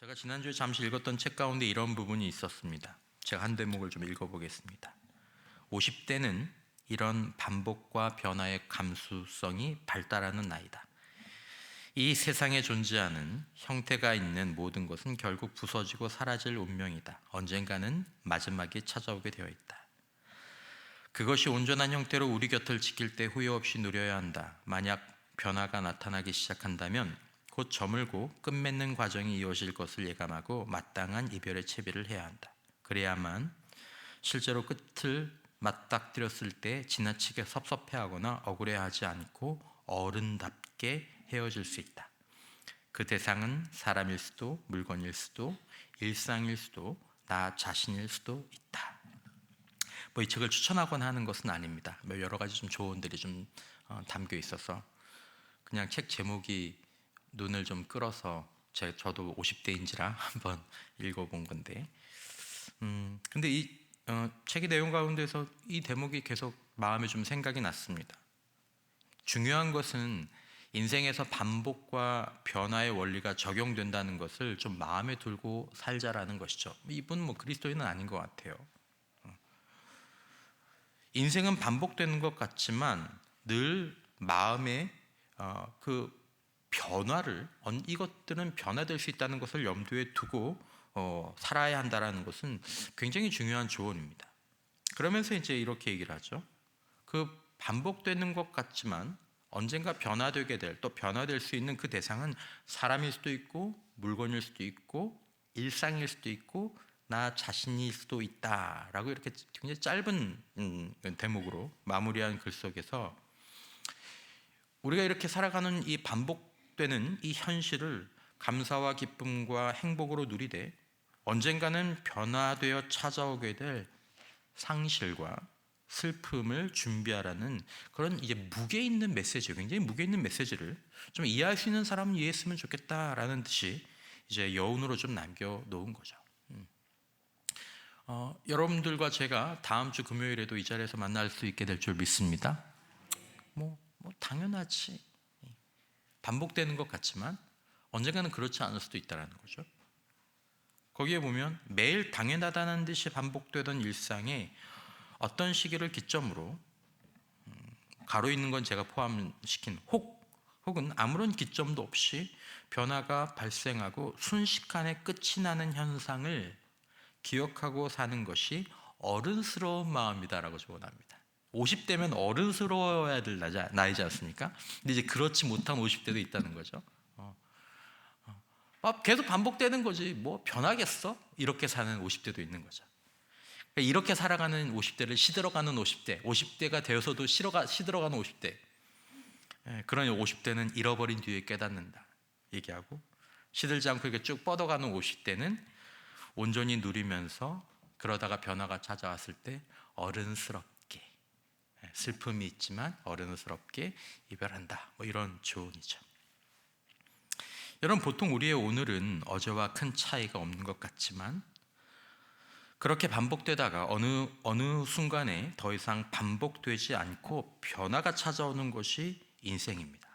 제가 지난주에 잠시 읽었던 책 가운데 이런 부분이 있었습니다. 제가 한 대목을 좀 읽어보겠습니다. 50대는 이런 반복과 변화의 감수성이 발달하는 나이다. 이 세상에 존재하는 형태가 있는 모든 것은 결국 부서지고 사라질 운명이다. 언젠가는 마지막이 찾아오게 되어 있다. 그것이 온전한 형태로 우리 곁을 지킬 때 후회 없이 누려야 한다. 만약 변화가 나타나기 시작한다면 곧 저물고 끝맺는 과정이 이어질 것을 예감하고 마땅한 이별의 채비를 해야 한다. 그래야만 실제로 끝을 맞닥뜨렸을 때 지나치게 섭섭해하거나 억울해하지 않고 어른답게 헤어질 수 있다. 그 대상은 사람일 수도 물건일 수도 일상일 수도 나 자신일 수도 있다. 이 책을 추천하거나 하는 것은 아닙니다. 여러 가지 좀 조언들이 좀 담겨 있어서 그냥 책 제목이 눈을 좀 끌어서 저도 50대인지라 한번 읽어본 건데, 근데 이 책의 내용 가운데서 이 대목이 계속 마음에 좀 생각이 났습니다. 중요한 것은 인생에서 반복과 변화의 원리가 적용된다는 것을 좀 마음에 두고 살자라는 것이죠. 이분은 그리스도인은 아닌 것 같아요. 인생은 반복되는 것 같지만 늘 마음에 그 변화를, 이것들은 변화될 수 있다는 것을 염두에 두고 살아야 한다는 것은 굉장히 중요한 조언입니다. 그러면서 이제 이렇게 얘기를 하죠. 그 반복되는 것 같지만 언젠가 변화되게 될, 또 변화될 수 있는 그 대상은 사람일 수도 있고 물건일 수도 있고 일상일 수도 있고 나 자신일 수도 있다라고 이렇게 굉장히 짧은 대목으로 마무리한 글 속에서 우리가 이렇게 살아가는 이 반복되는 이 현실을 감사와 기쁨과 행복으로 누리되 언젠가는 변화되어 찾아오게 될 상실과 슬픔을 준비하라는 그런 이제 무게 있는 메시지, 굉장히 무게 있는 메시지를 좀 이해할 수 있는 사람은 이해했으면 좋겠다라는 뜻이 이제 여운으로 좀 남겨놓은 거죠. 여러분들과 제가 다음 주 금요일에도 이 자리에서 만날 수 있게 될 줄 믿습니다. 당연하지. 반복되는 것 같지만 언젠가는 그렇지 않을 수도 있다는 거죠. 거기에 보면 매일 당연하다는 듯이 반복되던 일상에 어떤 시기를 기점으로 가로 있는 건 제가 포함시킨 혹은 아무런 기점도 없이 변화가 발생하고 순식간에 끝이 나는 현상을 기억하고 사는 것이 어른스러운 마음이다라고 조언합니다. 50대면 어른스러워야 될 나이지 않습니까? 근데 이제 그렇지 못한 50대도 있다는 거죠. 계속 반복되는 거지 변하겠어? 이렇게 사는 50대도 있는 거죠. 이렇게 살아가는 50대를 시들어가는 50대가 되어서도 시들어가는 50대, 그런 50대는 잃어버린 뒤에 깨닫는다 얘기하고, 시들지 않고 이렇게 쭉 뻗어가는 50대는 온전히 누리면서 그러다가 변화가 찾아왔을 때 어른스럽게, 슬픔이 있지만 어른스럽게 이별한다, 이런 조언이죠. 여러분, 보통 우리의 오늘은 어제와 큰 차이가 없는 것 같지만 그렇게 반복되다가 어느 순간에 더 이상 반복되지 않고 변화가 찾아오는 것이 인생입니다.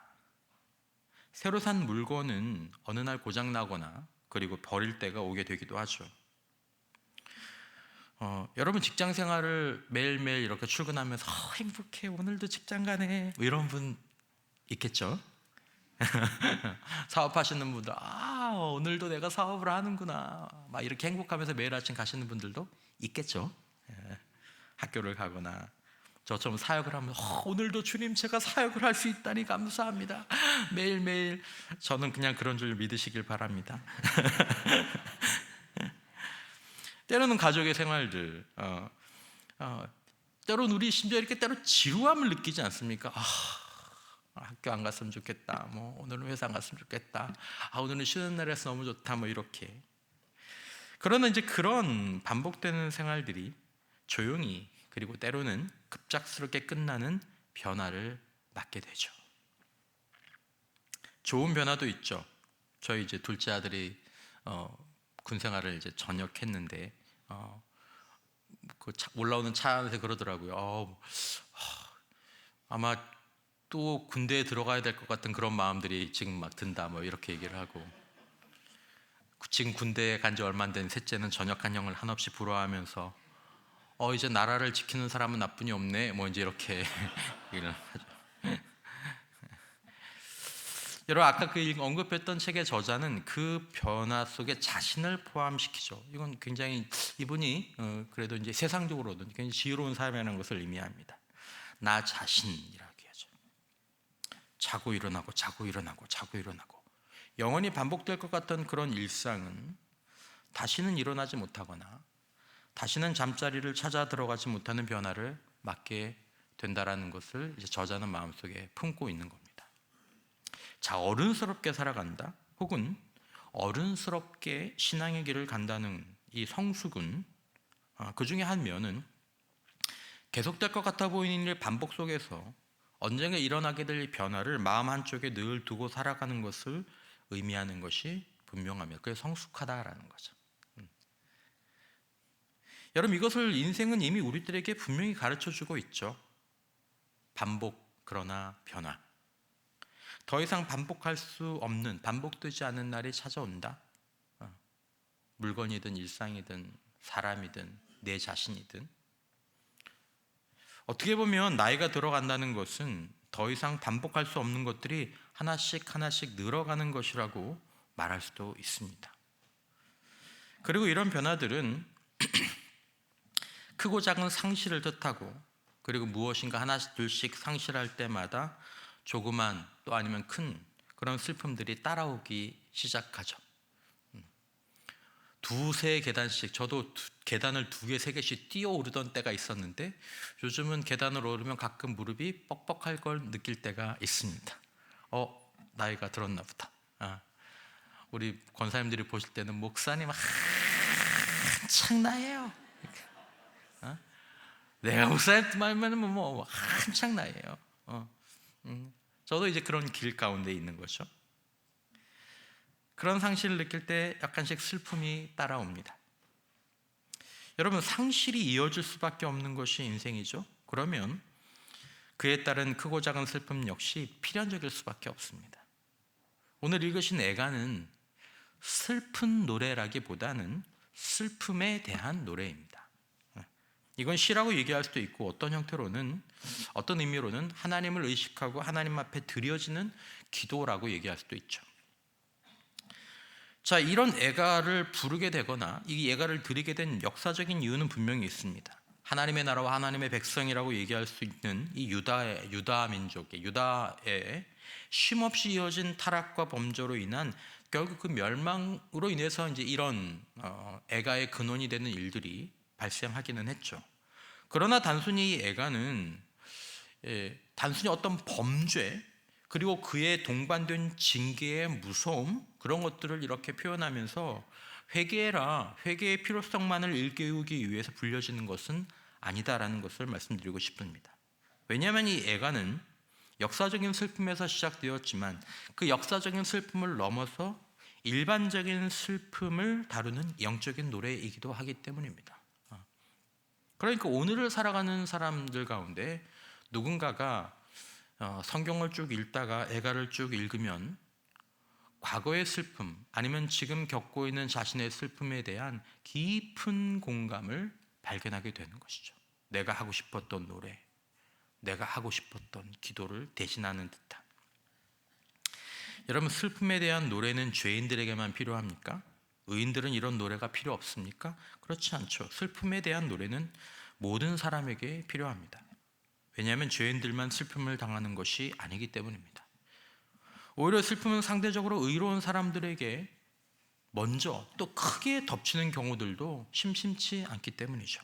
새로 산 물건은 어느 날 고장나거나 그리고 버릴 때가 오게 되기도 하죠. 여러분, 직장 생활을 매일매일 이렇게 출근하면서 행복해, 오늘도 직장 가네, 이런 분 있겠죠? 사업하시는 분들, 오늘도 내가 사업을 하는구나, 막 이렇게 행복하면서 매일 아침 가시는 분들도 있겠죠. 학교를 가거나 저처럼 사역을 하면 오늘도 주님, 제가 사역을 할 수 있다니 감사합니다. 매일매일 저는 그냥 그런 줄 믿으시길 바랍니다. 때로는 가족의 생활들, 때로는 우리 심지어 이렇게 때로 지루함을 느끼지 않습니까? 학교 안 갔으면 좋겠다, 오늘은 회사 안 갔으면 좋겠다, 오늘은 쉬는 날이라서 너무 좋다, 이렇게. 그러나 이제 그런 반복되는 생활들이 조용히, 그리고 때로는 급작스럽게 끝나는 변화를 맞게 되죠. 좋은 변화도 있죠. 저희 이제 둘째 아들이 군 생활을 이제 전역했는데 올라오는 차 안에서 그러더라고요. 아마 또 군대에 들어가야 될 것 같은 그런 마음들이 지금 막 든다, 이렇게 얘기를 하고. 지금 군대에 간 지 얼마 안 된 셋째는 전역한 형을 한없이 부러워하면서 이제 나라를 지키는 사람은 나뿐이 없네, 뭐 이제 이렇게 얘기를 하죠. 여러분, 아까 그 언급했던 책의 저자는 그 변화 속에 자신을 포함시키죠. 이건 굉장히 이분이 그래도 이제 세상적으로는 굉장히 지혜로운 사람이라는 것을 의미합니다. 나 자신이라고 하죠. 자고 일어나고 자고 일어나고 자고 일어나고 영원히 반복될 것 같던 그런 일상은 다시는 일어나지 못하거나 다시는 잠자리를 찾아 들어가지 못하는 변화를 맞게 된다라는 것을 이제 저자는 마음속에 품고 있는 겁니다. 자, 어른스럽게 살아간다 혹은 어른스럽게 신앙의 길을 간다는 이 성숙은 그 중에 한 면은 계속될 것 같아 보이는 일 반복 속에서 언젠가 일어나게 될 변화를 마음 한쪽에 늘 두고 살아가는 것을 의미하는 것이 분명합니다. 그게 성숙하다라는 거죠. 여러분, 이것을 인생은 이미 우리들에게 분명히 가르쳐주고 있죠. 반복, 그러나 변화. 더 이상 반복할 수 없는, 반복되지 않는 날이 찾아온다. 물건이든 일상이든 사람이든 내 자신이든. 어떻게 보면 나이가 들어간다는 것은 더 이상 반복할 수 없는 것들이 하나씩 하나씩 늘어가는 것이라고 말할 수도 있습니다. 그리고 이런 변화들은 크고 작은 상실을 뜻하고, 그리고 무엇인가 하나씩 둘씩 상실할 때마다 조그만 또 아니면 큰 그런 슬픔들이 따라오기 시작하죠. 두세 계단씩, 저도 계단을 2개, 3개씩 뛰어오르던 때가 있었는데 요즘은 계단을 오르면 가끔 무릎이 뻑뻑할 걸 느낄 때가 있습니다. 나이가 들었나 보다. 우리 권사님들이 보실 때는 목사님 한창 나이에요. 내가 목사님 말하면 뭐 한창 나이에요. 저도 이제 그런 길 가운데 있는 거죠. 그런 상실을 느낄 때 약간씩 슬픔이 따라옵니다. 여러분, 상실이 이어질 수밖에 없는 것이 인생이죠. 그러면 그에 따른 크고 작은 슬픔 역시 필연적일 수밖에 없습니다. 오늘 읽으신 애가는 슬픈 노래라기보다는 슬픔에 대한 노래입니다. 이건 시라고 얘기할 수도 있고, 어떤 형태로는, 어떤 의미로는 하나님을 의식하고 하나님 앞에 드려지는 기도라고 얘기할 수도 있죠. 자, 이런 애가를 부르게 되거나 이 애가를 드리게 된 역사적인 이유는 분명히 있습니다. 하나님의 나라와 하나님의 백성이라고 얘기할 수 있는 이 유다 민족의, 유다의 쉼없이 이어진 타락과 범죄로 인한 결국 그 멸망으로 인해서 이제 이런 애가의 근원이 되는 일들이 발생하기는 했죠. 그러나 단순히 이 애가는 단순히 어떤 범죄 그리고 그에 동반된 징계의 무서움, 그런 것들을 이렇게 표현하면서 회개해라, 회개의 필요성만을 일깨우기 위해서 불려지는 것은 아니다라는 것을 말씀드리고 싶습니다. 왜냐하면 이 애가는 역사적인 슬픔에서 시작되었지만 그 역사적인 슬픔을 넘어서 일반적인 슬픔을 다루는 영적인 노래이기도 하기 때문입니다. 그러니까 오늘을 살아가는 사람들 가운데 누군가가 성경을 쭉 읽다가 애가를 쭉 읽으면 과거의 슬픔 아니면 지금 겪고 있는 자신의 슬픔에 대한 깊은 공감을 발견하게 되는 것이죠. 내가 하고 싶었던 노래, 내가 하고 싶었던 기도를 대신하는 듯한. 여러분, 슬픔에 대한 노래는 죄인들에게만 필요합니까? 의인들은 이런 노래가 필요 없습니까? 그렇지 않죠. 슬픔에 대한 노래는 모든 사람에게 필요합니다. 왜냐하면 죄인들만 슬픔을 당하는 것이 아니기 때문입니다. 오히려 슬픔은 상대적으로 의로운 사람들에게 먼저 또 크게 덮치는 경우들도 심심치 않기 때문이죠.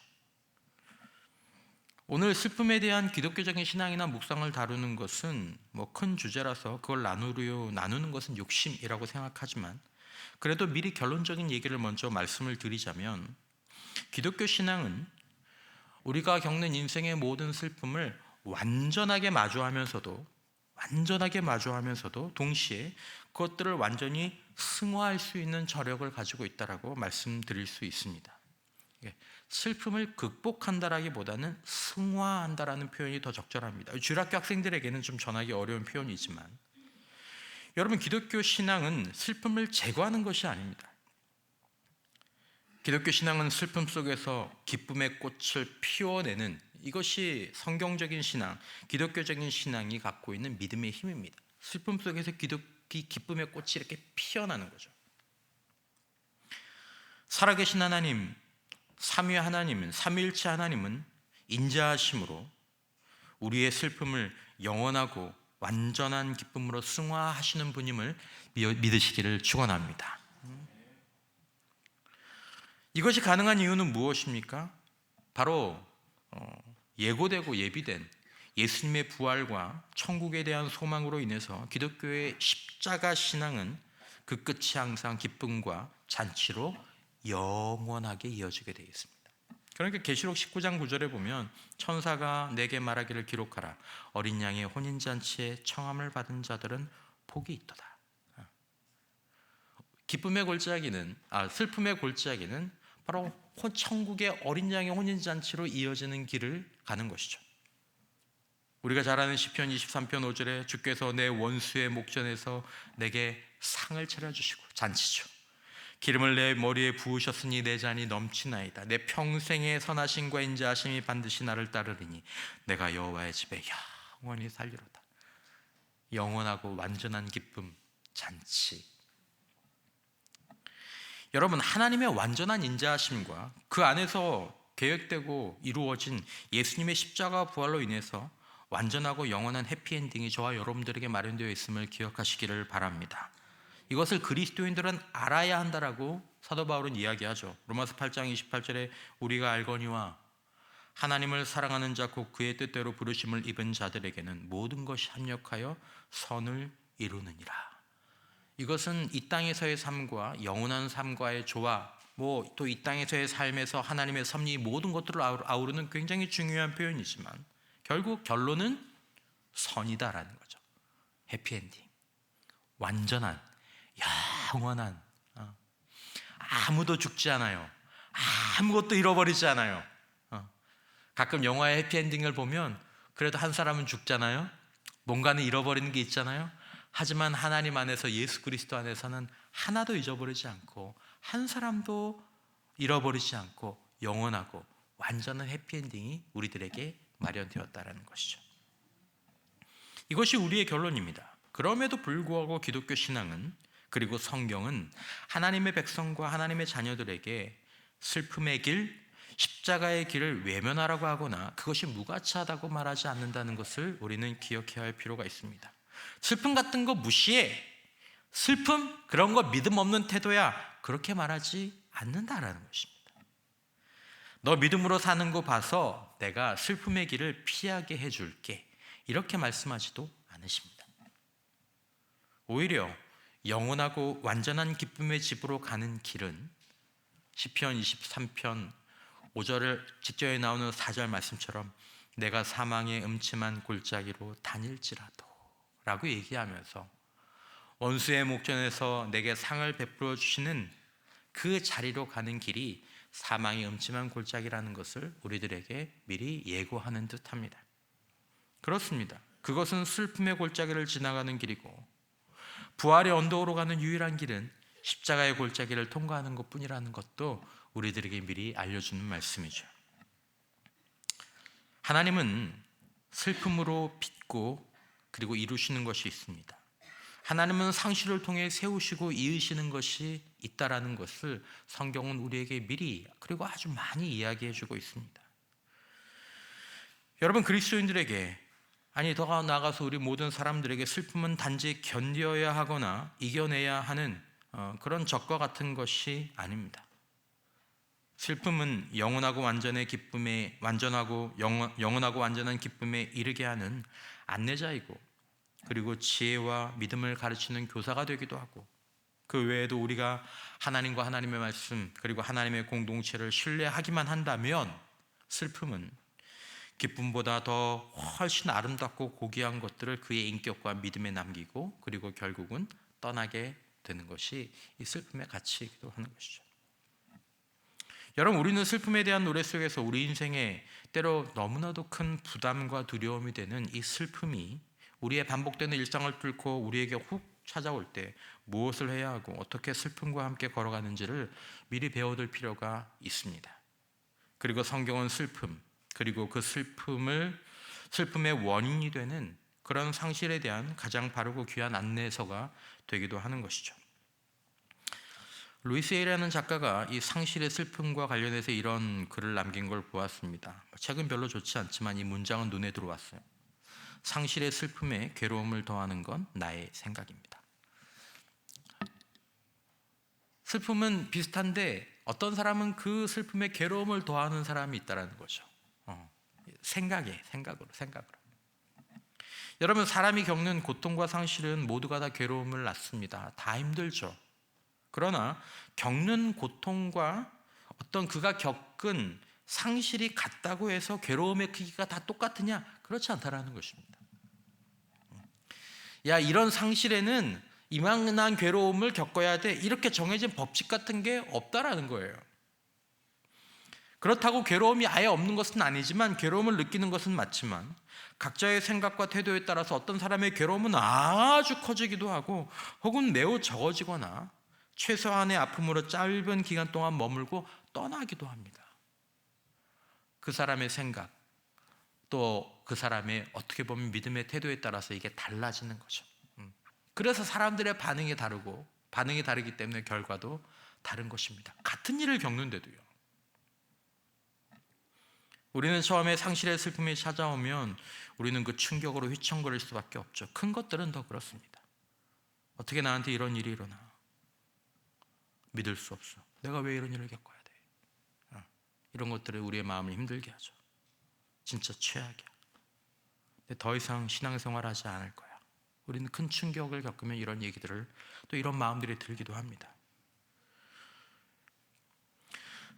오늘 슬픔에 대한 기독교적인 신앙이나 묵상을 다루는 것은 큰 주제라서 그걸 나누는 것은 욕심이라고 생각하지만, 그래도 미리 결론적인 얘기를 먼저 말씀을 드리자면, 기독교 신앙은 우리가 겪는 인생의 모든 슬픔을 완전하게 마주하면서도 동시에 그것들을 완전히 승화할 수 있는 저력을 가지고 있다라고 말씀드릴 수 있습니다. 슬픔을 극복한다라기보다는 승화한다라는 표현이 더 적절합니다. 주일학교 학생들에게는 좀 전하기 어려운 표현이지만, 여러분, 기독교 신앙은 슬픔을 제거하는 것이 아닙니다. 기독교 신앙은 슬픔 속에서 기쁨의 꽃을 피워내는, 이것이 성경적인 신앙, 기독교적인 신앙이 갖고 있는 믿음의 힘입니다. 슬픔 속에서 기쁨의 꽃이 이렇게 피어나는 거죠. 살아계신 하나님, 삼위 하나님은, 삼위일체 하나님은 인자하심으로 우리의 슬픔을 영원하고 완전한 기쁨으로 승화하시는 분임을 믿으시기를 축원합니다. 이것이 가능한 이유는 무엇입니까? 바로 예고되고 예비된 예수님의 부활과 천국에 대한 소망으로 인해서 기독교의 십자가 신앙은 그 끝이 항상 기쁨과 잔치로 영원하게 이어지게 되어 있습니다. 그러니까 계시록 19장 9절에 보면 천사가 내게 말하기를 기록하라. 어린 양의 혼인잔치에 청함을 받은 자들은 복이 있도다. 슬픔의 골짜기는 바로 천국의 어린 양의 혼인잔치로 이어지는 길을 가는 것이죠. 우리가 잘 아는 시편 23편 5절에 주께서 내 원수의 목전에서 내게 상을 차려주시고, 잔치죠. 기름을 내 머리에 부으셨으니 내 잔이 넘치나이다. 내 평생의 선하심과 인자하심이 반드시 나를 따르리니 내가 여호와의 집에 영원히 살리로다. 영원하고 완전한 기쁨, 잔치. 여러분, 하나님의 완전한 인자하심과 그 안에서 계획되고 이루어진 예수님의 십자가 부활로 인해서 완전하고 영원한 해피엔딩이 저와 여러분들에게 마련되어 있음을 기억하시기를 바랍니다. 이것을 그리스도인들은 알아야 한다라고 사도 바울은 이야기하죠. 로마서 8장 28절에 우리가 알거니와 하나님을 사랑하는 자 곧 그의 뜻대로 부르심을 입은 자들에게는 모든 것이 합력하여 선을 이루느니라. 이것은 이 땅에서의 삶과 영원한 삶과의 조화, 또 이 땅에서의 삶에서 하나님의 섭리, 모든 것들을 아우르는 굉장히 중요한 표현이지만 결국 결론은 선이다라는 거죠. 해피엔딩, 완전한, 영원한, 아무도 죽지 않아요. 아무것도 잃어버리지 않아요. 가끔 영화의 해피엔딩을 보면 그래도 한 사람은 죽잖아요. 뭔가는 잃어버리는 게 있잖아요. 하지만 하나님 안에서, 예수 그리스도 안에서는 하나도 잊어버리지 않고 한 사람도 잃어버리지 않고 영원하고 완전한 해피엔딩이 우리들에게 마련되었다는 것이죠. 이것이 우리의 결론입니다. 그럼에도 불구하고 기독교 신앙은, 그리고 성경은 하나님의 백성과 하나님의 자녀들에게 슬픔의 길, 십자가의 길을 외면하라고 하거나 그것이 무가치하다고 말하지 않는다는 것을 우리는 기억해야 할 필요가 있습니다. 슬픔 같은 거 무시해, 슬픔 그런 거 믿음 없는 태도야, 그렇게 말하지 않는다라는 것입니다. 너 믿음으로 사는 거 봐서 내가 슬픔의 길을 피하게 해줄게, 이렇게 말씀하지도 않으십니다. 오히려 영원하고 완전한 기쁨의 집으로 가는 길은 시편 23편 5절을 직전에 나오는 4절 말씀처럼 내가 사망의 음침한 골짜기로 다닐지라도 라고 얘기하면서 원수의 목전에서 내게 상을 베풀어 주시는 그 자리로 가는 길이 사망의 음침한 골짜기라는 것을 우리들에게 미리 예고하는 듯합니다. 그렇습니다. 그것은 슬픔의 골짜기를 지나가는 길이고 부활의 언덕으로 가는 유일한 길은 십자가의 골짜기를 통과하는 것뿐이라는 것도 우리들에게 미리 알려주는 말씀이죠. 하나님은 슬픔으로 빚고 그리고 이루시는 것이 있습니다. 하나님은 상실을 통해 세우시고 이으시는 것이 있다라는 것을 성경은 우리에게 미리 그리고 아주 많이 이야기해 주고 있습니다. 여러분, 그리스도인들에게, 아니 더 나아가서 우리 모든 사람들에게 슬픔은 단지 견뎌야 하거나 이겨내야 하는 그런 적과 같은 것이 아닙니다. 슬픔은 영원하고 완전한 기쁨에 이르게 하는 안내자이고, 그리고 지혜와 믿음을 가르치는 교사가 되기도 하고, 그 외에도 우리가 하나님과 하나님의 말씀 그리고 하나님의 공동체를 신뢰하기만 한다면 슬픔은 기쁨보다 더 훨씬 아름답고 고귀한 것들을 그의 인격과 믿음에 남기고 그리고 결국은 떠나게 되는 것이 이 슬픔의 가치이기도 하는 것이죠. 여러분, 우리는 슬픔에 대한 노래 속에서 우리 인생에 때로 너무나도 큰 부담과 두려움이 되는 이 슬픔이 우리의 반복되는 일상을 뚫고 우리에게 훅 찾아올 때 무엇을 해야 하고 어떻게 슬픔과 함께 걸어가는지를 미리 배워둘 필요가 있습니다. 그리고 성경은 슬픔, 그리고 그 슬픔의 원인이 되는 그런 상실에 대한 가장 바르고 귀한 안내서가 되기도 하는 것이죠. 루이스 에이라는 작가가 이 상실의 슬픔과 관련해서 이런 글을 남긴 걸 보았습니다. 책은 별로 좋지 않지만 이 문장은 눈에 들어왔어요. 상실의 슬픔에 괴로움을 더하는 건 나의 생각입니다. 슬픔은 비슷한데 어떤 사람은 그 슬픔에 괴로움을 더하는 사람이 있다는 거죠. 생각으로. 여러분, 사람이 겪는 고통과 상실은 모두가 다 괴로움을 낳습니다. 다 힘들죠. 그러나 겪는 고통과 어떤 그가 겪은 상실이 같다고 해서 괴로움의 크기가 다 똑같으냐? 그렇지 않다라는 것입니다. 야, 이런 상실에는 이만한 괴로움을 겪어야 돼, 이렇게 정해진 법칙 같은 게 없다라는 거예요. 그렇다고 괴로움이 아예 없는 것은 아니지만, 괴로움을 느끼는 것은 맞지만 각자의 생각과 태도에 따라서 어떤 사람의 괴로움은 아주 커지기도 하고 혹은 매우 적어지거나 최소한의 아픔으로 짧은 기간 동안 머물고 떠나기도 합니다. 그 사람의 생각, 또 그 사람의 어떻게 보면 믿음의 태도에 따라서 이게 달라지는 거죠. 그래서 사람들의 반응이 다르고, 반응이 다르기 때문에 결과도 다른 것입니다. 같은 일을 겪는데도요. 우리는 처음에 상실의 슬픔이 찾아오면 우리는 그 충격으로 휘청거릴 수밖에 없죠. 큰 것들은 더 그렇습니다. 어떻게 나한테 이런 일이 일어나? 믿을 수 없어. 내가 왜 이런 일을 겪어야 돼? 이런 것들이 우리의 마음을 힘들게 하죠. 진짜 최악이야. 근데 더 이상 신앙생활 하지 않을 거야. 우리는 큰 충격을 겪으면 이런 얘기들을, 또 이런 마음들이 들기도 합니다.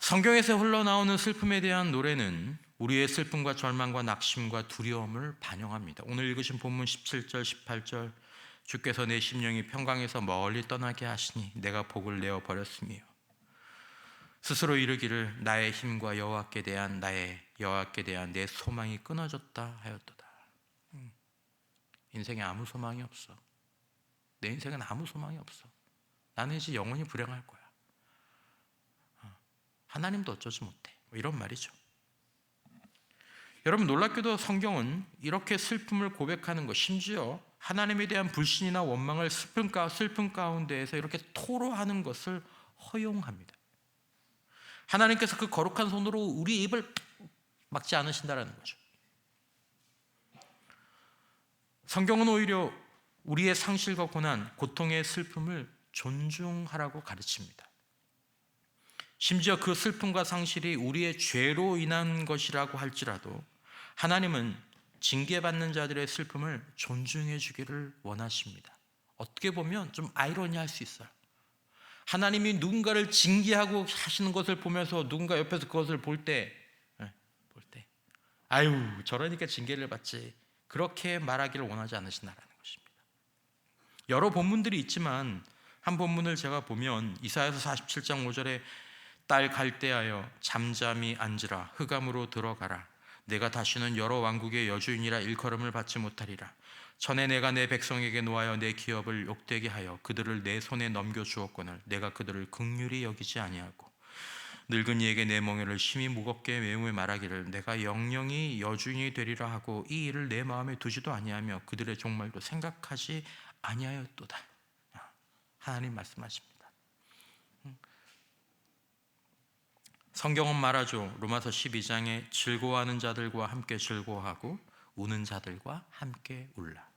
성경에서 흘러나오는 슬픔에 대한 노래는 우리의 슬픔과 절망과 낙심과 두려움을 반영합니다. 오늘 읽으신 본문 17절, 18절, 주께서 내 심령이 평강에서 멀리 떠나게 하시니 내가 복을 내어 버렸으며 스스로 이르기를 나의 힘과 여호와께 대한 내 소망이 끊어졌다 하였도다. 인생에 아무 소망이 없어. 내 인생은 아무 소망이 없어. 나는 이제 영원히 불행할 거야. 하나님도 어쩌지 못해. 이런 말이죠. 여러분, 놀랍게도 성경은 이렇게 슬픔을 고백하는 것, 심지어 하나님에 대한 불신이나 원망을 슬픔 가운데에서 이렇게 토로하는 것을 허용합니다. 하나님께서 그 거룩한 손으로 우리 입을 막지 않으신다는 거죠. 성경은 오히려 우리의 상실과 고난, 고통의 슬픔을 존중하라고 가르칩니다. 심지어 그 슬픔과 상실이 우리의 죄로 인한 것이라고 할지라도 하나님은 징계받는 자들의 슬픔을 존중해 주기를 원하십니다. 어떻게 보면 좀 아이러니할 수 있어요. 하나님이 누군가를 징계하고 하시는 것을 보면서 누군가 옆에서 그것을 볼 때 아유, 저러니까 징계를 받지, 그렇게 말하기를 원하지 않으신다는 것입니다. 여러 본문들이 있지만 한 본문을 제가 보면 이사야서 47장 5절에 딸 갈대하여 잠잠히 앉으라, 흑암으로 들어가라. 내가 다시는 여러 왕국의 여주인이라 일컬음을 받지 못하리라. 전에 내가 내 백성에게 노하여 내 기업을 욕되게 하여 그들을 내 손에 넘겨주었거늘 내가 그들을 긍휼히 여기지 아니하고 늙은이에게 내 멍에를 심히 무겁게 메우며 말하기를 내가 영영이 여주인이 되리라 하고 이 일을 내 마음에 두지도 아니하며 그들의 종말도 생각하지 아니하였도다. 하나님 말씀하십니다. 성경은 말하죠. 로마서 12장에 즐거워하는 자들과 함께 즐거워하고 우는 자들과 함께 울라.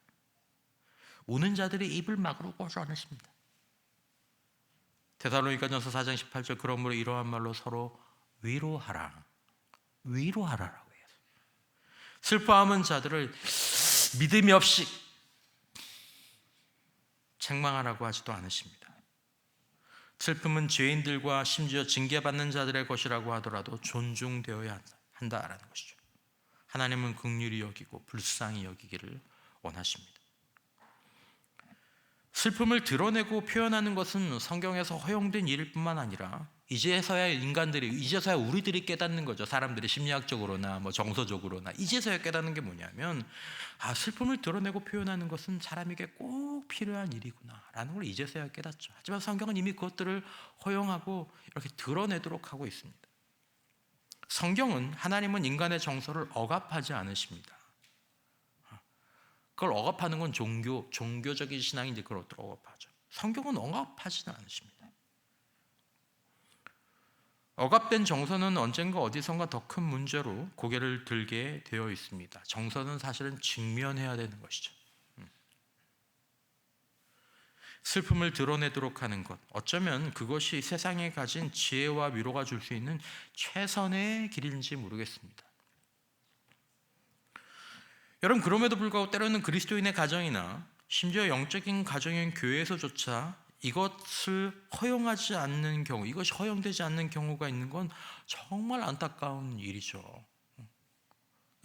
우는 자들이 입을 막으려고 하지 않으십니다. 데살로니가전서 4장 18절 그러므로 이러한 말로 서로 위로하라라고 해요. 슬퍼하는 자들을 믿음이 없이 책망하라고 하지도 않으십니다. 슬픔은 죄인들과 심지어 징계받는 자들의 것이라고 하더라도 존중되어야 한다라는 것이죠. 하나님은 긍휼히 여기고 불쌍히 여기기를 원하십니다. 슬픔을 드러내고 표현하는 것은 성경에서 허용된 일일 뿐만 아니라 이제서야 우리들이 깨닫는 거죠. 사람들이 심리학적으로나 뭐 정서적으로나 이제서야 깨닫는 게 뭐냐면, 슬픔을 드러내고 표현하는 것은 사람에게 꼭 필요한 일이구나라는 걸 이제서야 깨닫죠. 하지만 성경은 이미 그것들을 허용하고 이렇게 드러내도록 하고 있습니다. 성경은, 하나님은 인간의 정서를 억압하지 않으십니다. 그걸 억압하는 건 종교적인 신앙이 이제 그걸 억압하죠. 성경은 억압하지는 않으십니다. 억압된 정서는 언젠가 어디선가 더 큰 문제로 고개를 들게 되어 있습니다. 정서는 사실은 직면해야 되는 것이죠. 슬픔을 드러내도록 하는 것, 어쩌면 그것이 세상에 가진 지혜와 위로가 줄 수 있는 최선의 길인지 모르겠습니다. 여러분, 그럼에도 불구하고 때로는 그리스도인의 가정이나 심지어 영적인 가정인 교회에서조차 이것을 허용하지 않는 경우, 이것이 허용되지 않는 경우가 있는 건 정말 안타까운 일이죠.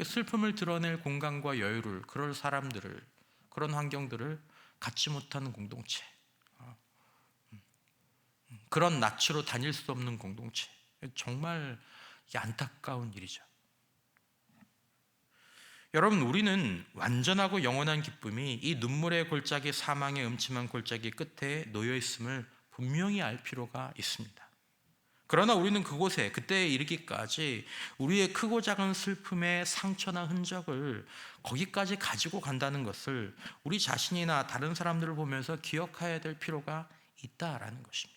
슬픔을 드러낼 공간과 여유를, 그럴 사람들을, 그런 환경들을 갖지 못하는 공동체, 그런 낯으로 다닐 수 없는 공동체, 정말 안타까운 일이죠. 여러분, 우리는 완전하고 영원한 기쁨이 이 눈물의 골짜기, 사망의 음침한 골짜기 끝에 놓여 있음을 분명히 알 필요가 있습니다. 그러나 우리는 그곳에, 그때에 이르기까지 우리의 크고 작은 슬픔의 상처나 흔적을 거기까지 가지고 간다는 것을 우리 자신이나 다른 사람들을 보면서 기억해야 될 필요가 있다라는 것입니다.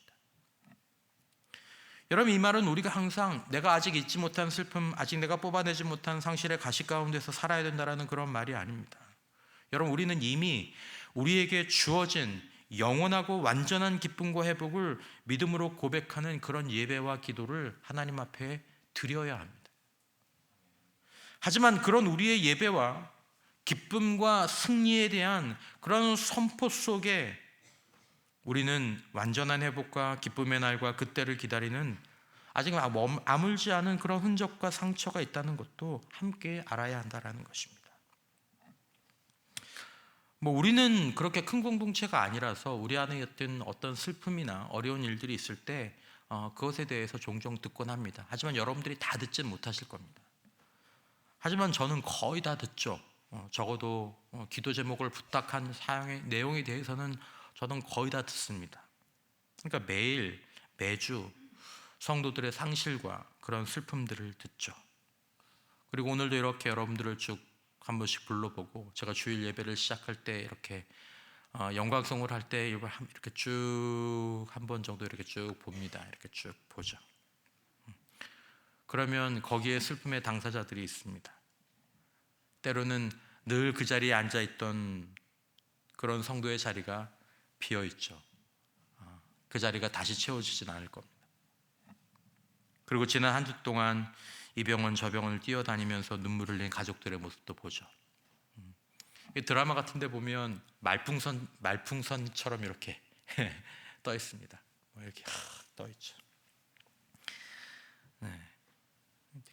여러분, 이 말은 우리가 항상 내가 아직 잊지 못한 슬픔, 아직 내가 뽑아내지 못한 상실의 가시 가운데서 살아야 된다는 그런 말이 아닙니다. 여러분, 우리는 이미 우리에게 주어진 영원하고 완전한 기쁨과 회복을 믿음으로 고백하는 그런 예배와 기도를 하나님 앞에 드려야 합니다. 하지만 그런 우리의 예배와 기쁨과 승리에 대한 그런 선포 속에 우리는 완전한 회복과 기쁨의 날과 그때를 기다리는 아직 아물지 않은 그런 흔적과 상처가 있다는 것도 함께 알아야 한다는 것입니다. 우리는 그렇게 큰 공동체가 아니라서 우리 안에 어떤 슬픔이나 어려운 일들이 있을 때 그것에 대해서 종종 듣곤 합니다. 하지만 여러분들이 다 듣지는 못하실 겁니다. 하지만 저는 거의 다 듣죠. 적어도 기도 제목을 부탁한 사용의 내용에 대해서는 저는 거의 다 듣습니다. 그러니까 매주 성도들의 상실과 그런 슬픔들을 듣죠. 그리고 오늘도 이렇게 여러분들을 쭉 한 번씩 불러보고, 제가 주일 예배를 시작할 때 이렇게 영광송을 할 때 이렇게 쭉 한 번 정도 이렇게 쭉 봅니다. 이렇게 쭉 보죠. 그러면 거기에 슬픔의 당사자들이 있습니다. 때로는 늘 그 자리에 앉아있던 그런 성도의 자리가 비어있죠. 그 자리가 다시 채워지진 않을 겁니다. 그리고 지난 한 주 동안 이 병원 저 병원을 뛰어다니면서 눈물을 흘린 가족들의 모습도 보죠. 드라마 같은 데 보면 말풍선처럼 이렇게 떠 있습니다. 이렇게 떠 있죠.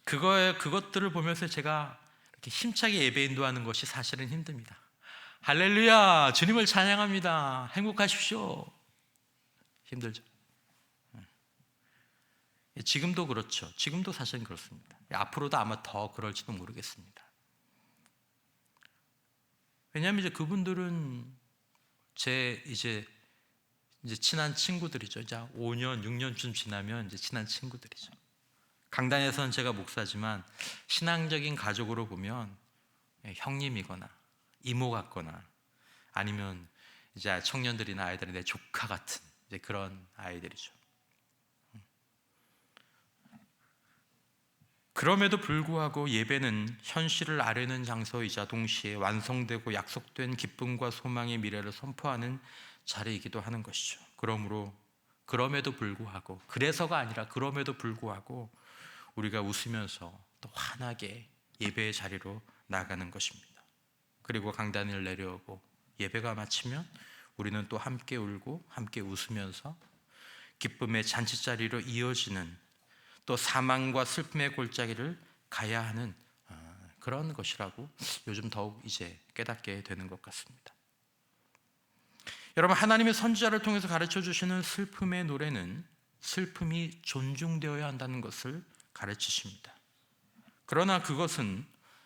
그것들을 보면서 제가 이렇게 힘차게 예배 인도하는 것이 사실은 힘듭니다. 할렐루야, 주님을 찬양합니다. 행복하십시오. 힘들죠. 지금도 그렇죠. 지금도 사실은 그렇습니다. 앞으로도 아마 더 그럴지도 모르겠습니다. 왜냐하면 이제 그분들은 제 이제 친한 친구들이죠. 이제 5년, 6년쯤 지나면 이제 친한 친구들이죠. 강단에서는 제가 목사지만 신앙적인 가족으로 보면 형님이거나 이모 같거나 아니면 이제 청년들이나 아이들이 내 조카 같은 이제 그런 아이들이죠. 그럼에도 불구하고 예배는 현실을 아뢰는 장소이자 동시에 완성되고 약속된 기쁨과 소망의 미래를 선포하는 자리이기도 하는 것이죠. 그럼에도 불구하고, 그래서가 아니라 그럼에도 불구하고 우리가 웃으면서 또 환하게 예배의 자리로 나가는 것입니다. 그리고 강단을 내려오고 예배가 마치면 우리는 또 함께 울고 함께 웃으면서 기쁨의 잔치자리로 이어지는, 또 사망과 슬픔의 골짜기를 가야 하는 그런 것이라고 요즘 더욱 이제 깨닫게 되는 것 같습니다. 여러분, 하나님의 선지자를 통해서 가르쳐 주시는 슬픔의 노래는 슬픔이 존중되어야 한다는 것을 가르치십니다. 그러나 그것은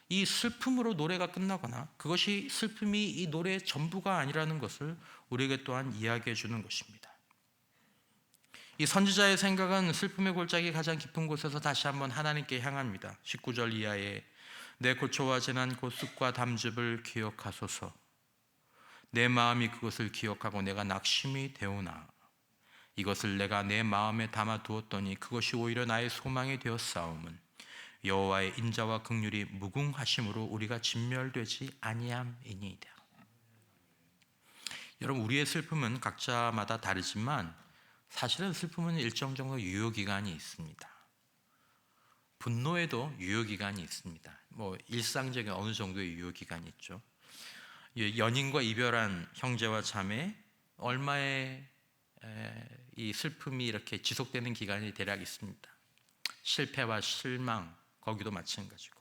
이 슬픔으로 노래가 끝나거나 그것이 슬픔이 이 노래의 전부가 아니라는 것을 우리에게 또한 이야기해 주는 것입니다. 이 선지자의 생각은 슬픔의 골짜기 가장 깊은 곳에서 다시 한번 하나님께 향합니다. 19절 이하에 내 고초와 재난 곧 쑥과 담즙을 기억하소서. 내 마음이 그것을 기억하고 내가 낙심이 되오나 이것을 내가 내 마음에 담아 두었더니 그것이 오히려 나의 소망이 되었사옴은 여호와의 인자와 긍휼이 무궁하심으로 우리가 진멸되지 아니함이니이다. 여러분, 우리의 슬픔은 각자마다 다르지만 사실은 슬픔은 일정 정도 유효기간이 있습니다. 분노에도 유효기간이 있습니다. 일상적인 어느 정도의 유효기간이 있죠. 연인과 이별한 형제와 자매, 얼마의 이 슬픔이 이렇게 지속되는 기간이 대략 있습니다. 실패와 실망, 거기도 마찬가지고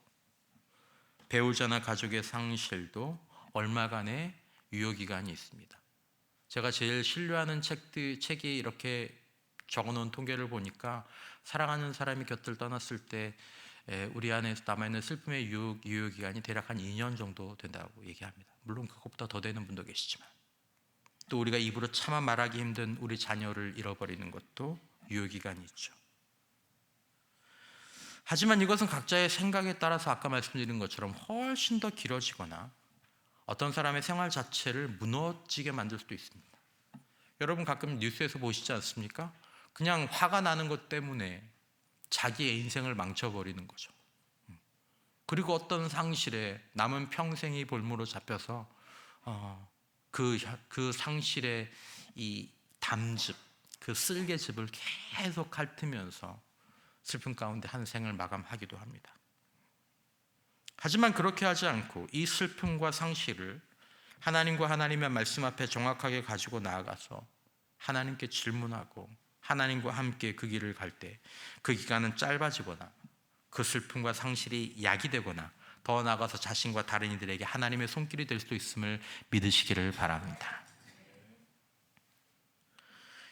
배우자나 가족의 상실도 얼마간의 유효기간이 있습니다. 제가 제일 신뢰하는 책이 이렇게 적어놓은 통계를 보니까 사랑하는 사람이 곁을 떠났을 때 우리 안에서 남아있는 슬픔의 유효기간이 대략 한 2년 정도 된다고 얘기합니다. 물론 그것보다 더 되는 분도 계시지만, 또 우리가 입으로 차마 말하기 힘든 우리 자녀를 잃어버리는 것도 유효기간이 있죠. 하지만 이것은 각자의 생각에 따라서 아까 말씀드린 것처럼 훨씬 더 길어지거나 어떤 사람의 생활 자체를 무너지게 만들 수도 있습니다. 여러분 가끔 뉴스에서 보시지 않습니까? 그냥 화가 나는 것 때문에 자기의 인생을 망쳐버리는 거죠. 그리고 어떤 상실에 남은 평생이 볼모로 잡혀서 그 상실의 이 담즙, 그 쓸개즙을 계속 핥으면서 슬픔 가운데 한 생을 마감하기도 합니다. 하지만 그렇게 하지 않고 이 슬픔과 상실을 하나님과 하나님의 말씀 앞에 정확하게 가지고 나아가서 하나님께 질문하고 하나님과 함께 그 길을 갈 때 그 기간은 짧아지거나 그 슬픔과 상실이 약이 되거나 더 나아가서 자신과 다른 이들에게 하나님의 손길이 될 수도 있음을 믿으시기를 바랍니다.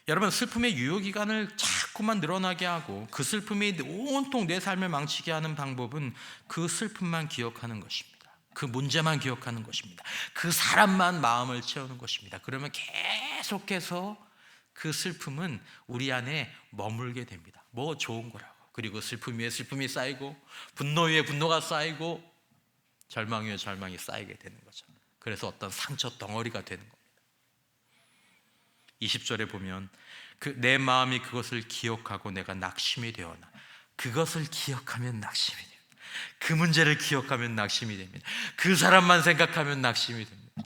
여러분, 슬픔의 유효기간을 자꾸만 늘어나게 하고 그 슬픔이 온통 내 삶을 망치게 하는 방법은 그 슬픔만 기억하는 것입니다. 그 문제만 기억하는 것입니다. 그 사람만 마음을 채우는 것입니다. 그러면 계속해서 그 슬픔은 우리 안에 머물게 됩니다. 뭐 좋은 거라고. 그리고 슬픔 위에 슬픔이 쌓이고 분노 위에 분노가 쌓이고 절망 위에 절망이 쌓이게 되는 거죠. 그래서 어떤 상처 덩어리가 되는 겁니다. 20절에 보면 내 마음이 그것을 기억하고 내가 낙심이 되어나, 그것을 기억하면 낙심이 됩니다. 그 문제를 기억하면 낙심이 됩니다. 그 사람만 생각하면 낙심이 됩니다.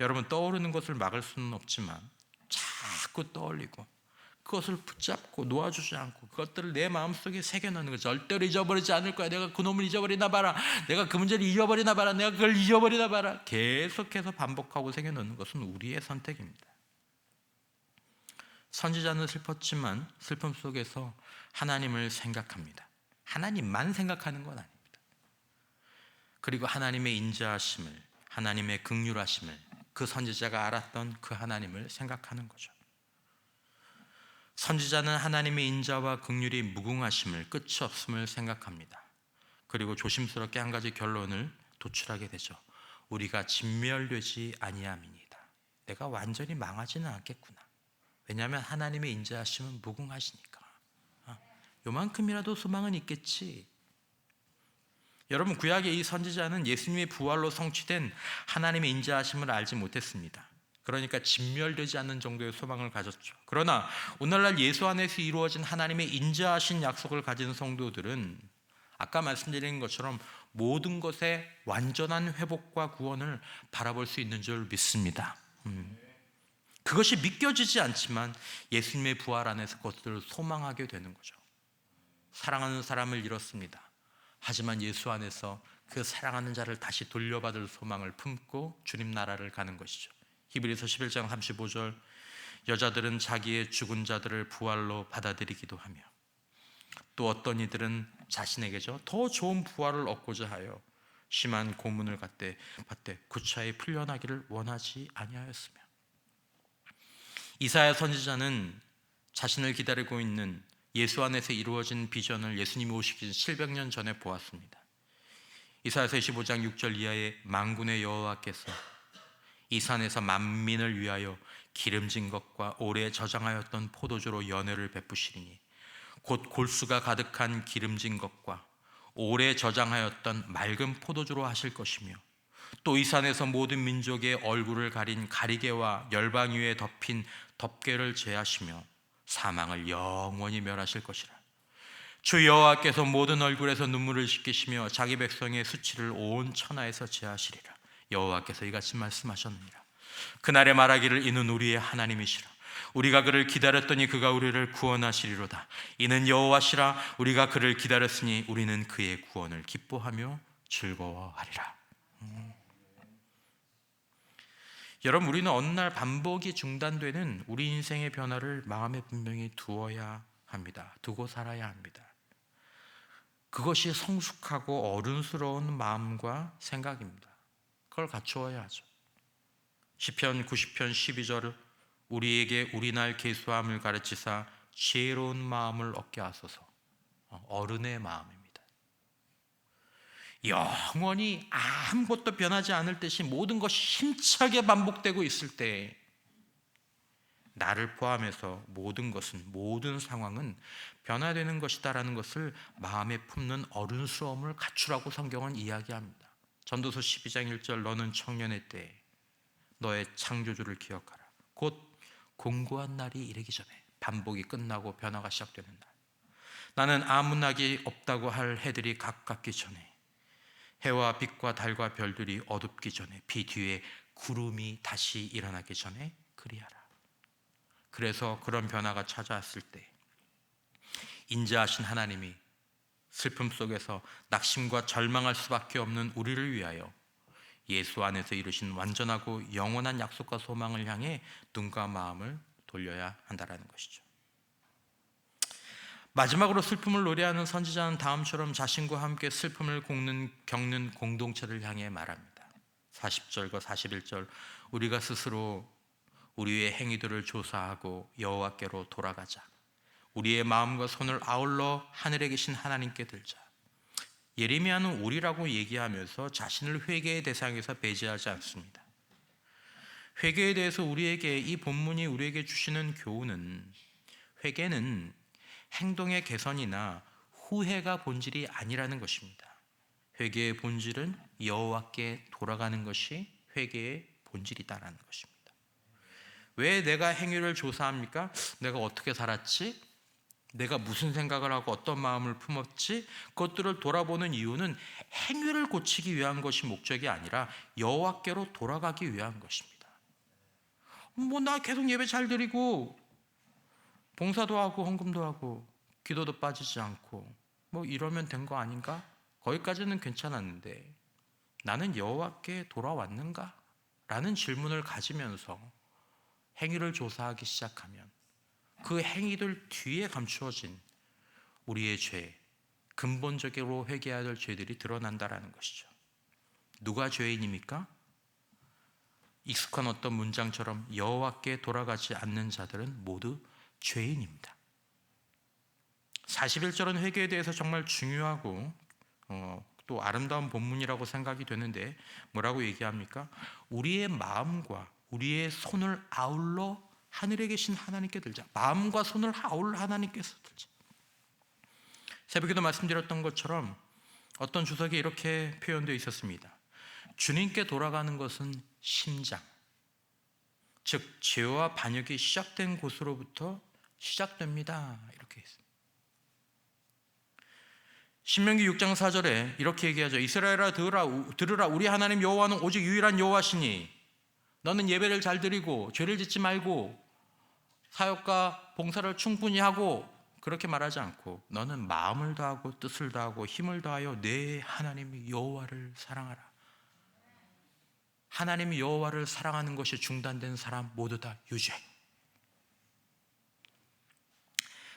여러분, 떠오르는 것을 막을 수는 없지만 자꾸 떠올리고 그것을 붙잡고 놓아주지 않고 그것들을 내 마음속에 새겨넣는 거죠. 절대로 잊어버리지 않을 거야. 내가 그놈을 잊어버리나 봐라. 내가 그 문제를 잊어버리나 봐라. 내가 그걸 잊어버리나 봐라. 계속해서 반복하고 새겨넣는 것은 우리의 선택입니다. 선지자는 슬펐지만 슬픔 속에서 하나님을 생각합니다. 하나님만 생각하는 건 아닙니다. 그리고 하나님의 인자하심을, 하나님의 긍휼하심을 그 선지자가 알았던 그 하나님을 생각하는 거죠. 선지자는 하나님의 인자와 긍휼이 무궁하심을, 끝이 없음을 생각합니다. 그리고 조심스럽게 한 가지 결론을 도출하게 되죠. 우리가 진멸되지 아니함이니이다. 내가 완전히 망하지는 않겠구나. 왜냐하면 하나님의 인자하심은 무궁하시니까. 요만큼이라도 소망은 있겠지. 여러분, 구약의 이 선지자는 예수님의 부활로 성취된 하나님의 인자하심을 알지 못했습니다. 그러니까 진멸되지 않는 정도의 소망을 가졌죠. 그러나 오늘날 예수 안에서 이루어진 하나님의 인자하신 약속을 가진 성도들은 아까 말씀드린 것처럼 모든 것의 완전한 회복과 구원을 바라볼 수 있는 줄 믿습니다. 그것이 믿겨지지 않지만 예수님의 부활 안에서 그것들을 소망하게 되는 거죠. 사랑하는 사람을 잃었습니다. 하지만 예수 안에서 그 사랑하는 자를 다시 돌려받을 소망을 품고 주님 나라를 가는 것이죠. 히브리서 11장 35절, 여자들은 자기의 죽은 자들을 부활로 받아들이기도 하며 또 어떤 이들은 자신에게죠 더 좋은 부활을 얻고자 하여 심한 고문을 받되 구차히 풀려나기를 원하지 아니하였으며. 이사야 선지자는 자신을 기다리고 있는 예수 안에서 이루어진 비전을 예수님이 오시기 700년 전에 보았습니다. 이사야서 25장 6절 이하에 만군의 여호와께서 이 산에서 만민을 위하여 기름진 것과 오래 저장하였던 포도주로 연회를 베푸시리니 곧 골수가 가득한 기름진 것과 오래 저장하였던 맑은 포도주로 하실 것이며 또 이 산에서 모든 민족의 얼굴을 가린 가리개와 열방 위에 덮인 덮개를 제하시며 사망을 영원히 멸하실 것이라. 주 여호와께서 모든 얼굴에서 눈물을 씻기시며 자기 백성의 수치를 온 천하에서 제하시리라. 여호와께서 이같이 말씀하셨느니라. 그날에 말하기를 이는 우리의 하나님이시라. 우리가 그를 기다렸더니 그가 우리를 구원하시리로다. 이는 여호와시라. 우리가 그를 기다렸으니 우리는 그의 구원을 기뻐하며 즐거워하리라. 여러분, 우리는 어느 날 반복이 중단되는 우리 인생의 변화를 마음에 분명히 두어야 합니다. 두고 살아야 합니다. 그것이 성숙하고 어른스러운 마음과 생각입니다. 그걸 갖추어야 하죠. 시편 90편 12절 우리에게 우리날 계수함을 가르치사 지혜로운 마음을 얻게 하소서. 어른의 마음입니다. 영원히 아무것도 변하지 않을 듯이 모든 것이 힘차게 반복되고 있을 때 나를 포함해서 모든 것은, 모든 상황은 변화되는 것이다라는 것을 마음에 품는 어른스러움을 갖추라고 성경은 이야기합니다. 전도서 12장 1절 너는 청년의 때에 너의 창조주를 기억하라. 곧 공고한 날이 이르기 전에, 반복이 끝나고 변화가 시작되는 날. 나는 아무 낙이 없다고 할 해들이 가깝기 전에, 해와 빛과 달과 별들이 어둡기 전에, 비 뒤에 구름이 다시 일어나기 전에 그리하라. 그래서 그런 변화가 찾아왔을 때 인자하신 하나님이 슬픔 속에서 낙심과 절망할 수밖에 없는 우리를 위하여 예수 안에서 이루신 완전하고 영원한 약속과 소망을 향해 눈과 마음을 돌려야 한다는 것이죠. 마지막으로 슬픔을 노래하는 선지자는 다음처럼 자신과 함께 슬픔을 겪는 공동체를 향해 말합니다. 40절과 41절 우리가 스스로 우리의 행위들을 조사하고 여호와께로 돌아가자. 우리의 마음과 손을 아울러 하늘에 계신 하나님께 들자. 예레미야는 우리라고 얘기하면서 자신을 회개의 대상에서 배제하지 않습니다. 회개에 대해서 우리에게, 이 본문이 우리에게 주시는 교훈은, 회개는 행동의 개선이나 후회가 본질이 아니라는 것입니다. 회개의 본질은 여호와께 돌아가는 것이 회개의 본질이다라는 것입니다. 왜 내가 행위를 조사합니까? 내가 어떻게 살았지? 내가 무슨 생각을 하고 어떤 마음을 품었지? 그것들을 돌아보는 이유는 행위를 고치기 위한 것이 목적이 아니라 여호와께로 돌아가기 위한 것입니다. 나 계속 예배 잘 드리고 봉사도 하고 헌금도 하고 기도도 빠지지 않고 이러면 된 거 아닌가? 거기까지는 괜찮았는데 나는 여호와께 돌아왔는가? 라는 질문을 가지면서 행위를 조사하기 시작하면 그 행위들 뒤에 감추어진 우리의 죄, 근본적으로 회개해야 될 죄들이 드러난다라는 것이죠. 누가 죄인입니까? 익숙한 어떤 문장처럼 여호와께 돌아가지 않는 자들은 모두 죄인입니다. 41절은 회개에 대해서 정말 중요하고 또 아름다운 본문이라고 생각이 되는데 뭐라고 얘기합니까? 우리의 마음과 우리의 손을 아울러 하늘에 계신 하나님께 들자. 마음과 손을 아울러 하나님께서 들자. 새벽에도 말씀드렸던 것처럼 어떤 주석에 이렇게 표현되어 있었습니다. 주님께 돌아가는 것은 심장, 즉 죄와 반역이 시작된 곳으로부터 시작됩니다. 이렇게 했습니다. 신명기 6장 4절에 이렇게 얘기하죠. 이스라엘아 들으라. 우리 하나님 여호와는 오직 유일한 여호와시니 너는 예배를 잘 드리고 죄를 짓지 말고 사역과 봉사를 충분히 하고, 그렇게 말하지 않고 너는 마음을 다하고 뜻을 다하고 힘을 다하여 내 하나님 여호와를 사랑하라. 하나님 여호와를 사랑하는 것이 중단된 사람 모두 다 유죄.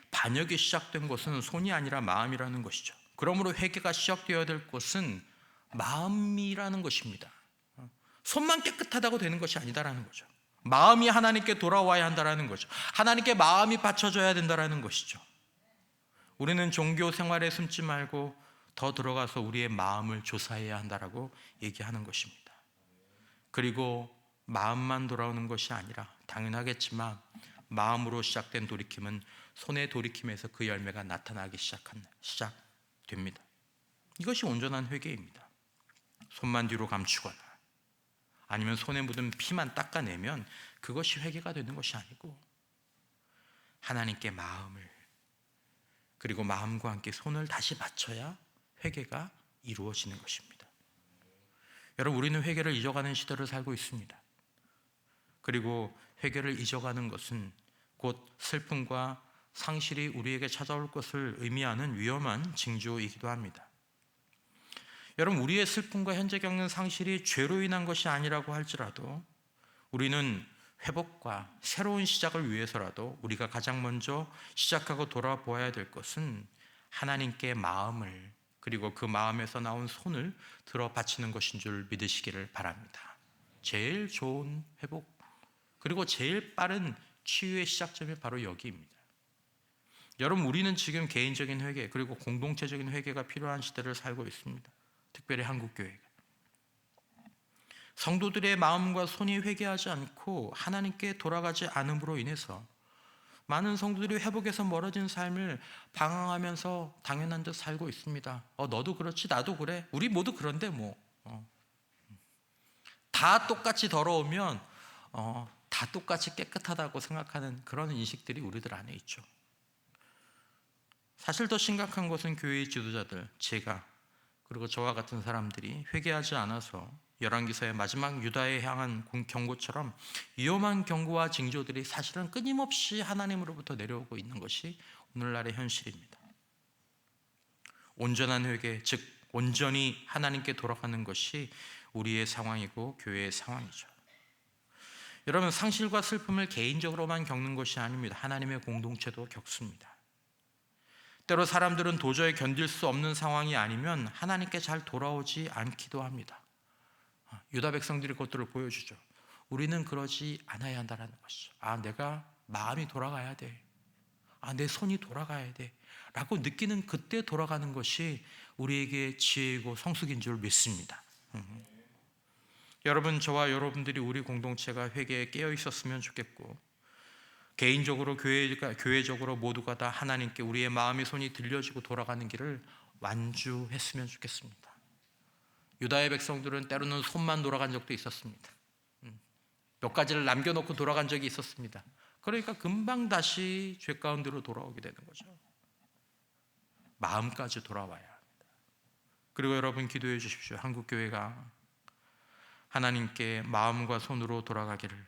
반역이 시작된 것은 손이 아니라 마음이라는 것이죠. 그러므로 회개가 시작되어야 될 것은 마음이라는 것입니다. 손만 깨끗하다고 되는 것이 아니다라는 거죠. 마음이 하나님께 돌아와야 한다는 거죠. 하나님께 마음이 받쳐져야 된다는 것이죠. 우리는 종교 생활에 숨지 말고 더 들어가서 우리의 마음을 조사해야 한다라고 얘기하는 것입니다. 그리고 마음만 돌아오는 것이 아니라 당연하겠지만 마음으로 시작된 돌이킴은 손의 돌이킴에서 그 열매가 나타나기 시작됩니다. 이것이 온전한 회개입니다. 손만 뒤로 감추거나 아니면 손에 묻은 피만 닦아내면 그것이 회개가 되는 것이 아니고 하나님께 마음을 그리고 마음과 함께 손을 다시 바쳐야 회개가 이루어지는 것입니다. 여러분, 우리는 회개를 잊어가는 시대를 살고 있습니다. 그리고 회개를 잊어가는 것은 곧 슬픔과 상실이 우리에게 찾아올 것을 의미하는 위험한 징조이기도 합니다. 여러분, 우리의 슬픔과 현재 겪는 상실이 죄로 인한 것이 아니라고 할지라도 우리는 회복과 새로운 시작을 위해서라도 우리가 가장 먼저 시작하고 돌아보아야 될 것은 하나님께 마음을 그리고 그 마음에서 나온 손을 들어 바치는 것인 줄 믿으시기를 바랍니다. 제일 좋은 회복 그리고 제일 빠른 치유의 시작점이 바로 여기입니다. 여러분, 우리는 지금 개인적인 회개 그리고 공동체적인 회개가 필요한 시대를 살고 있습니다. 특별히 한국교회가 성도들의 마음과 손이 회개하지 않고 하나님께 돌아가지 않음으로 인해서 많은 성도들이 회복에서 멀어진 삶을 방황하면서 당연한 듯 살고 있습니다. 너도 그렇지 나도 그래 우리 모두 그런데 다 똑같이 더러우면 다 똑같이 깨끗하다고 생각하는 그런 인식들이 우리들 안에 있죠. 사실 더 심각한 것은 교회의 지도자들, 제가 그리고 저와 같은 사람들이 회개하지 않아서 열왕기서의 마지막 유다에 향한 경고처럼 위험한 경고와 징조들이 사실은 끊임없이 하나님으로부터 내려오고 있는 것이 오늘날의 현실입니다. 온전한 회개, 즉 온전히 하나님께 돌아가는 것이 우리의 상황이고 교회의 상황이죠. 여러분, 상실과 슬픔을 개인적으로만 겪는 것이 아닙니다. 하나님의 공동체도 겪습니다. 때로 사람들은 도저히 견딜 수 없는 상황이 아니면 하나님께 잘 돌아오지 않기도 합니다. 유다 백성들이 그것들을 보여주죠. 우리는 그러지 않아야 한다는 것이죠. 내가 마음이 돌아가야 돼. 내 손이 돌아가야 돼. 라고 느끼는 그때 돌아가는 것이 우리에게 지혜이고 성숙인 줄 믿습니다. 여러분, 저와 여러분들이 우리 공동체가 회개에 깨어 있었으면 좋겠고 개인적으로 교회적으로 모두가 다 하나님께 우리의 마음의 손이 들려지고 돌아가는 길을 완주했으면 좋겠습니다. 유다의 백성들은 때로는 손만 돌아간 적도 있었습니다. 몇 가지를 남겨놓고 돌아간 적이 있었습니다. 그러니까 금방 다시 죄 가운데로 돌아오게 되는 거죠. 마음까지 돌아와야 합니다. 그리고 여러분, 기도해 주십시오. 한국교회가 하나님께 마음과 손으로 돌아가기를,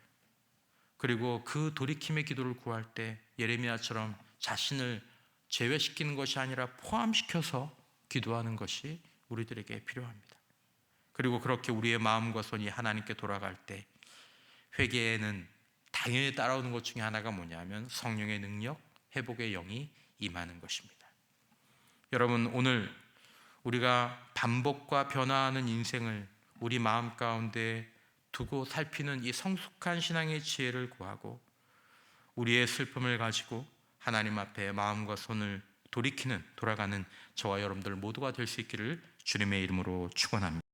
그리고 그 돌이킴의 기도를 구할 때 예레미야처럼 자신을 제외시키는 것이 아니라 포함시켜서 기도하는 것이 우리들에게 필요합니다. 그리고 그렇게 우리의 마음과 손이 하나님께 돌아갈 때 회개에는 당연히 따라오는 것 중에 하나가 뭐냐면 성령의 능력, 회복의 영이 임하는 것입니다. 여러분, 오늘 우리가 반복과 변화하는 인생을 우리 마음 가운데 두고 살피는 이 성숙한 신앙의 지혜를 구하고 우리의 슬픔을 가지고 하나님 앞에 마음과 손을 돌아가는 저와 여러분들 모두가 될 수 있기를 주님의 이름으로 축원합니다.